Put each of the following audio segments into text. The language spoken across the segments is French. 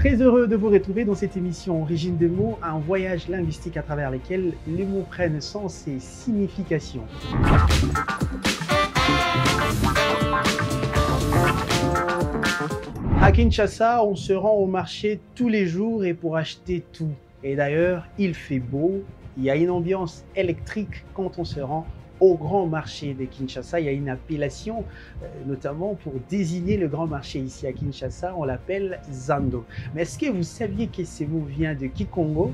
Très heureux de vous retrouver dans cette émission Origine des mots, un voyage linguistique à travers lequel les mots prennent sens et signification. À Kinshasa, on se rend au marché tous les jours et pour acheter tout. Et d'ailleurs, il fait beau, il y a une ambiance électrique quand on se rend au grand marché de Kinshasa. Il y a une appellation, notamment pour désigner le grand marché ici à Kinshasa, on l'appelle Zando. Mais est-ce que vous saviez que ce mot vient de Kikongo?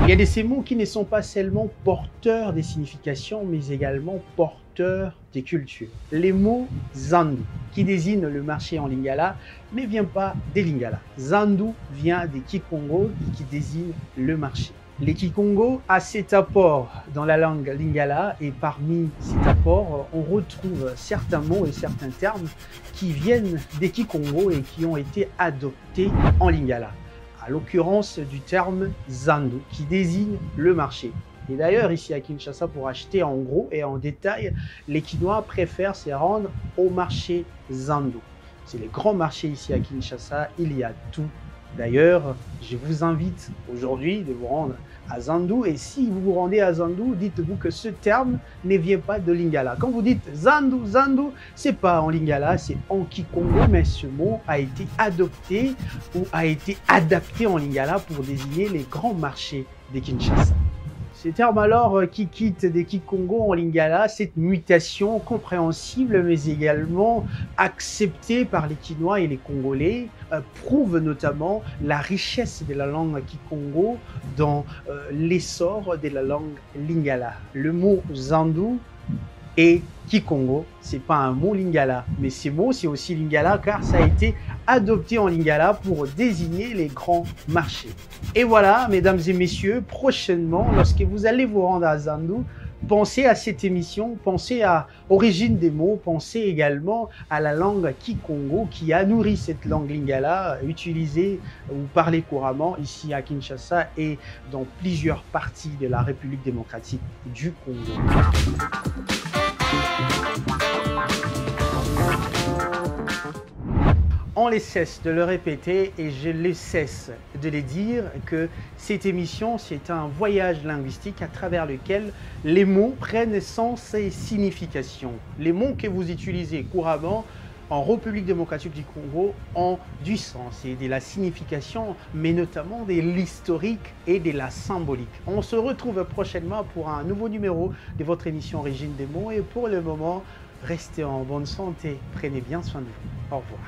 Il y a de ces mots qui ne sont pas seulement porteurs des significations, mais également porteurs des cultures. Les mots Zandu, qui désignent le marché en lingala, ne vient pas des lingala. Zandu vient des Kikongo, qui désigne le marché. Les Kikongo a cet apport dans la langue lingala et parmi cet apport, on retrouve certains mots et certains termes qui viennent des Kikongo et qui ont été adoptés en lingala. À l'occurrence du terme Zandu, qui désigne le marché. Et d'ailleurs, ici à Kinshasa, pour acheter en gros et en détail, les Kinois préfèrent se rendre au marché Zandu. C'est le grand marché ici à Kinshasa, il y a tout. D'ailleurs, je vous invite aujourd'hui de vous rendre à Zandu. Et si vous vous rendez à Zandu, dites-vous que ce terme ne vient pas de lingala. Quand vous dites Zandu, Zandu, c'est pas en lingala, c'est en Kikongo, mais ce mot a été adopté ou a été adapté en lingala pour désigner les grands marchés de Kinshasa. Ce terme alors qui quitte des Kikongo en lingala, cette mutation compréhensible mais également acceptée par les Kinois et les Congolais, prouve notamment la richesse de la langue Kikongo dans l'essor de la langue lingala. Le mot Zandu et Kikongo, c'est pas un mot lingala, mais ces mots c'est aussi lingala car ça a été adopté en lingala pour désigner les grands marchés. Et voilà, mesdames et messieurs, prochainement, lorsque vous allez vous rendre à Zandu, pensez à cette émission, pensez à Origine des mots, pensez également à la langue Kikongo qui a nourri cette langue lingala utilisée ou parlée couramment ici à Kinshasa et dans plusieurs parties de la République démocratique du Congo. On ne cesse de le répéter et je ne cesse de le dire que cette émission, c'est un voyage linguistique à travers lequel les mots prennent sens et signification. Les mots que vous utilisez couramment en République démocratique du Congo ont du sens et de la signification, mais notamment de l'historique et de la symbolique. On se retrouve prochainement pour un nouveau numéro de votre émission Origine des mots et pour le moment, restez en bonne santé, prenez bien soin de vous. Au revoir.